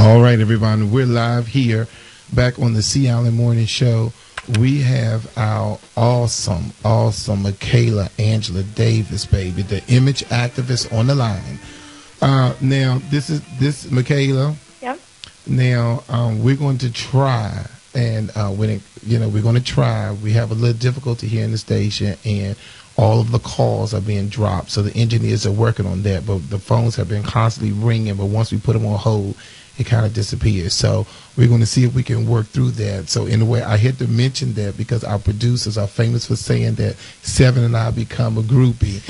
All right, everyone. We're live here back on the Sea Island Morning Show. We have our awesome Michaela Angela Davis, baby, the image activist on the line. Now, this is Michaela. Yep. Now, we're going to try, and we're going to try. We have a little difficulty here in the station, and all of the calls are being dropped. So the engineers are working on that, but the phones have been constantly ringing. But once we put them on hold, it kind of disappears. So we're going to see if we can work through that. So in a way, I had to mention that because our producers are famous for saying that Seven and I become a groupie,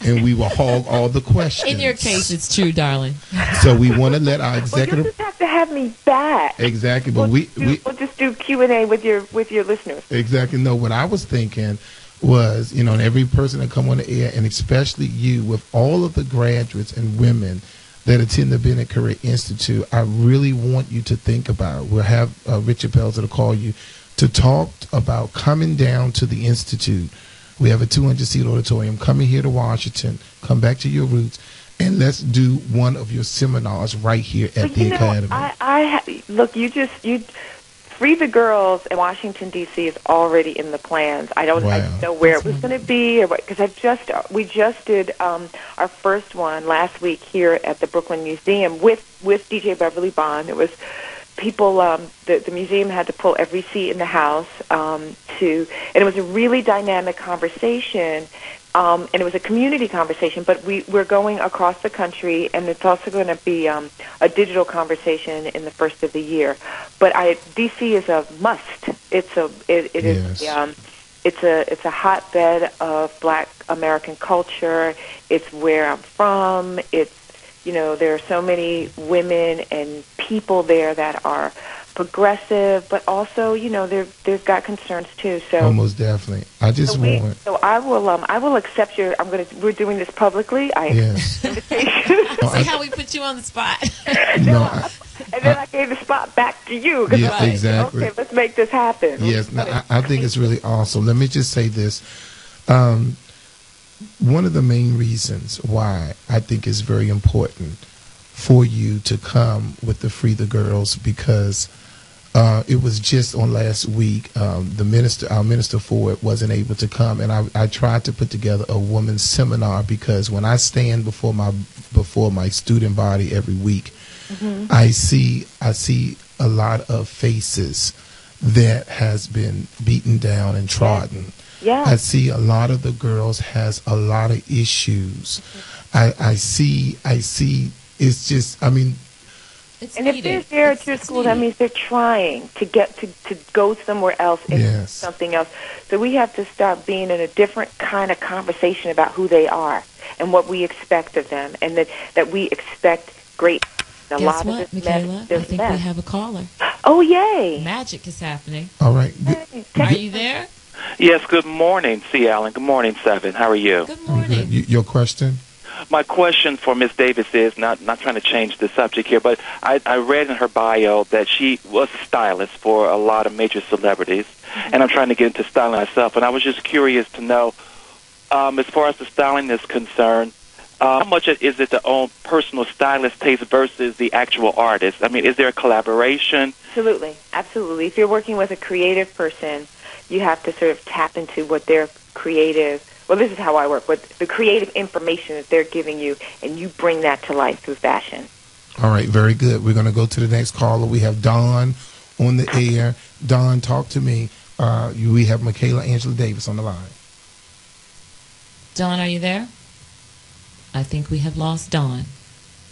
and we will hog all the questions. In your case, it's true, darling. So we want to let our executive. Well, you just have to have me back. Exactly, but we'll just do Q&A with your listeners. Exactly. No, what I was thinking was, and every person that come on the air, and especially you, with all of the graduates and women that attend the Bennett Career Institute, I really want you to think about, we'll have Richard Pelzer to call you, to talk about coming down to the Institute. We have a 200-seat auditorium. Coming here to Washington, come back to your roots, and let's do one of your seminars right here at the Academy. Look, you Free the Girls in Washington, D.C. is already in the plans. I don't know where it was going to be, because we just did our first one last week here at the Brooklyn Museum with DJ Beverly Bond. It was people. The museum had to pull every seat in the house and it was a really dynamic conversation. And it was a community conversation, but we're going across the country, and it's also going to be a digital conversation in the first of the year. But DC is a must. It's a hotbed of Black American culture. It's where I'm from. There are so many women and people there that are progressive, but also, they've got concerns too. So almost definitely. So I will accept we're doing this publicly. Yes. Invitation. See how we put you on the spot. And then I gave the spot back to you. Yeah, exactly. Okay, let's make this happen. Yes, I think it's really awesome. Let me just say this. One of the main reasons why I think it's very important for you to come with the Free the Girls, because it was just on last week, our Minister Ford wasn't able to come, and I tried to put together a women's seminar, because when I stand before my student body every week, mm-hmm. I see a lot of faces that has been beaten down and trodden. Yeah. I see a lot of the girls has a lot of issues. Mm-hmm. I see. It's just, it's and needed. If they're there at your school, that means they're trying to get to go somewhere else and do something else. So we have to start being in a different kind of conversation about who they are and what we expect of them, and that we expect great. Guess what, Michaela? I think we have a caller. Oh, yay! Magic is happening. All right. Are you there? Yes, good morning, C. Allen. Good morning, Seven. How are you? Good morning. Your question? My question for Ms. Davis is, not trying to change the subject here, but I read in her bio that she was a stylist for a lot of major celebrities, and I'm trying to get into styling myself, and I was just curious to know, as far as the styling is concerned, how much is it the own personal stylist taste versus the actual artist? Is there a collaboration? Absolutely. If you're working with a creative person, you have to sort of tap into what their creative. Well, this is how I work with the creative information that they're giving you, and you bring that to life through fashion. All right, very good. We're going to go to the next caller. We have Dawn on the air. Dawn, talk to me. We have Michaela Angela Davis on the line. Dawn, are you there? I think we have lost Dawn.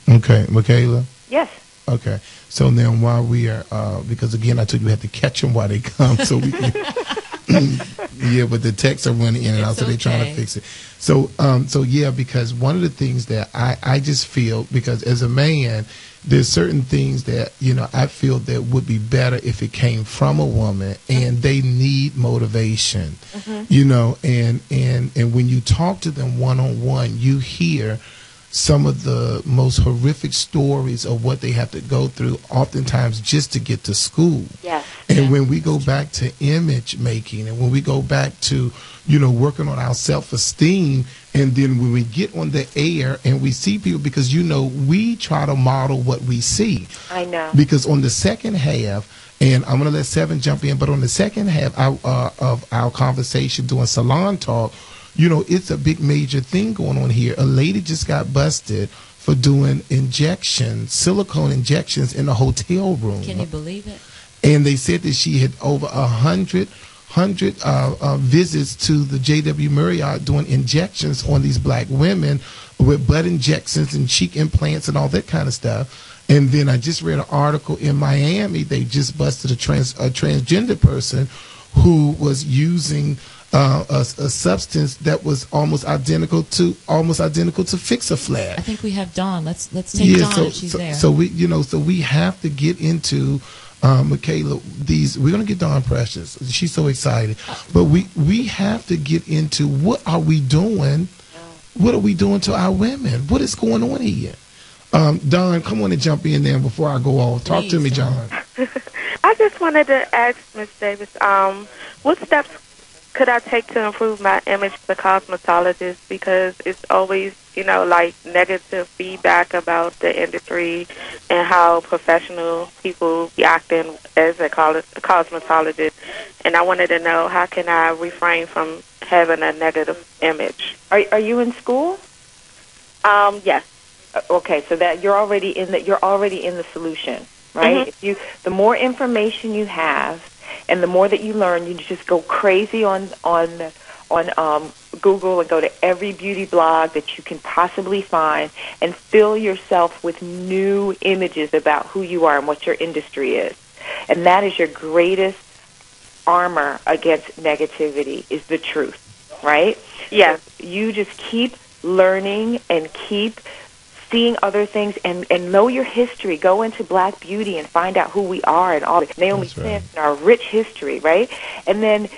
Okay, Michaela? Yes. Okay. So now while we are, because again, I told you we have to catch them while they come, so we can. Yeah, but the texts are running in and out, so they're trying to fix it. So, because one of the things that I just feel, because as a man, there's certain things that, I feel that would be better if it came from a woman, and they need motivation, and when you talk to them one-on-one, you hear some of the most horrific stories of what they have to go through, oftentimes just to get to school. Yes. And when we go back to image making, and when we go back to, working on our self-esteem, And then when we get on the air and we see people, because we try to model what we see. I know. Because on the second half, and I'm going to let Seven jump in, but on the second half of our conversation doing Salon Talk, it's a big major thing going on here. A lady just got busted for doing silicone injections in a hotel room. Can you believe it? And they said that she had over 100 visits to the J.W. Marriott doing injections on these black women with butt injections and cheek implants and all that kind of stuff. And then I just read an article in Miami. They just busted a transgender person who was using a substance that was almost identical to Fix-A-Flat. I think we have Dawn. Let's take Dawn if she's there. So we have to get into Michaela. We're gonna get Dawn Precious. She's so excited, but we have to get into what are we doing? What are we doing to our women? What is going on here? Dawn, come on and jump in there before I go off. Talk to me, John. I just wanted to ask Ms. Davis, what steps could I take to improve my image as a cosmetologist? Because it's always, like negative feedback about the industry and how professional people be acting as a cosmetologist. And I wanted to know, how can I refrain from having a negative image? Are you in school? Yes. Okay, so that you're already in the solution, right? Mm-hmm. The more information you have, and the more that you learn, you just go crazy on Google and go to every beauty blog that you can possibly find and fill yourself with new images about who you are and what your industry is. And that is your greatest armor against negativity, is the truth, right? Yes. So you just keep learning and keep seeing other things and know your history. Go into Black Beauty and find out who we are and all the Naomi Smith and our rich history, right? And then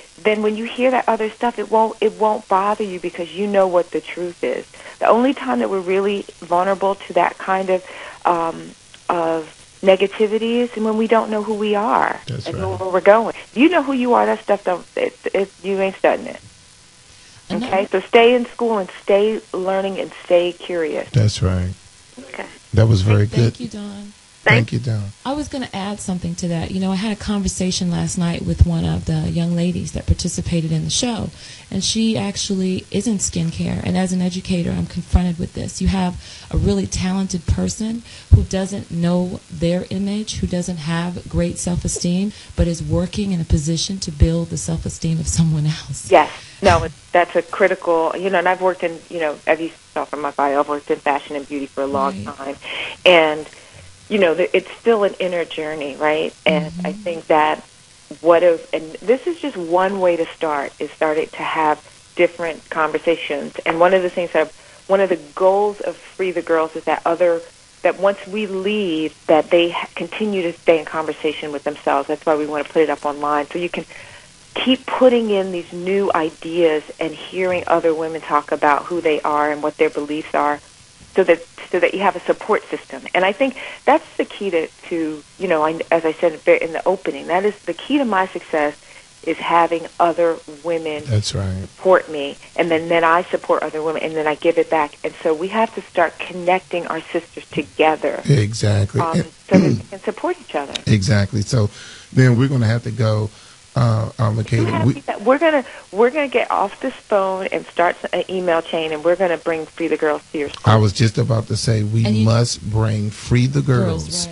when you hear that other stuff, it won't bother you because you know what the truth is. The only time that we're really vulnerable to that kind of negativity is when we don't know who we are and where we're going. If you know who you are, that stuff you ain't studying it. Okay, so stay in school and stay learning and stay curious. That's right. Okay. That was very good. Thank you, Dawn. Thank you, Dawn. I was going to add something to that. I had a conversation last night with one of the young ladies that participated in the show, and she actually is in skincare. And as an educator, I'm confronted with this. You have a really talented person who doesn't know their image, who doesn't have great self-esteem, but is working in a position to build the self-esteem of someone else. Yes. No, that's a critical, and I've worked in, as you saw from my bio, I've worked in fashion and beauty for a long time. And, it's still an inner journey, right? And I think that and this is just one way to start, is starting to have different conversations. And one of the goals of Free the Girls is that once we leave, that they continue to stay in conversation with themselves. That's why we want to put it up online, so you can keep putting in these new ideas and hearing other women talk about who they are and what their beliefs are, so that you have a support system. And I think that's the key to as I said in the opening, that is the key to my success, is having other women support me, and then I support other women, and then I give it back. And so we have to start connecting our sisters together. Exactly. So that we can support each other. Exactly. So then we're going to have to go. Michaela, we're gonna get off this phone and start an email chain, and we're gonna bring Free the Girls to your school. I was just about to say we must bring Free the Girls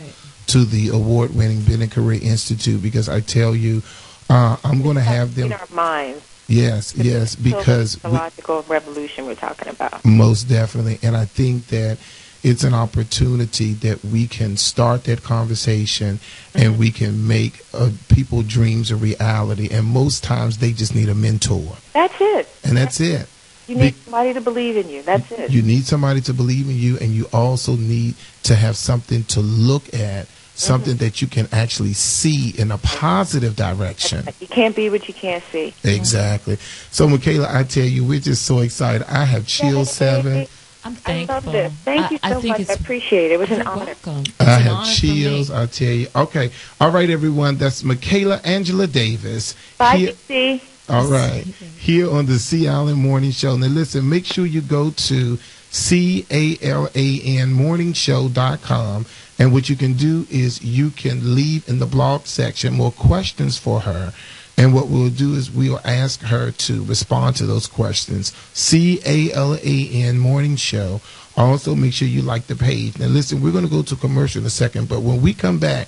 to the award-winning Business Career Institute, because I tell you, I'm going to have them in our minds. Yes, because technological revolution we're talking about. Most definitely, and I think that it's an opportunity that we can start that conversation and we can make people's dreams a reality. And most times they just need a mentor. That's it. And that's it. You need somebody to believe in you. That's it. You need somebody to believe in you, and you also need to have something to look at, something that you can actually see in a positive direction. You can't be what you can't see. Exactly. So, Michaela, I tell you, we're just so excited. I have chills, Seven. I'm thankful. I love this. Thank you so much. I appreciate it. It was an honor. I have chills, I tell you. Okay. All right, everyone. That's Michaela Angela Davis. Bye, DC. All right. Here on the Sea Island Morning Show. Now, listen, make sure you go to CALANmorningshow.com. And what you can do is you can leave in the blog section more questions for her. And what we'll do is we'll ask her to respond to those questions. CALAN Morning Show. Also, make sure you like the page. Now, listen, we're going to go to commercial in a second. But when we come back,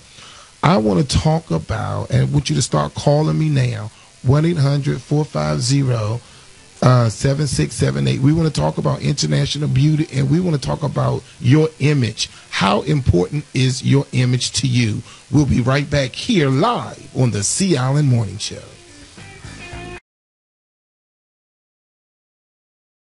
I want to talk about, and I want you to start calling me now, 1-800-450-7678. We want to talk about international beauty, and we want to talk about your image. How important is your image to you? We'll be right back here live on the Sea Island Morning Show.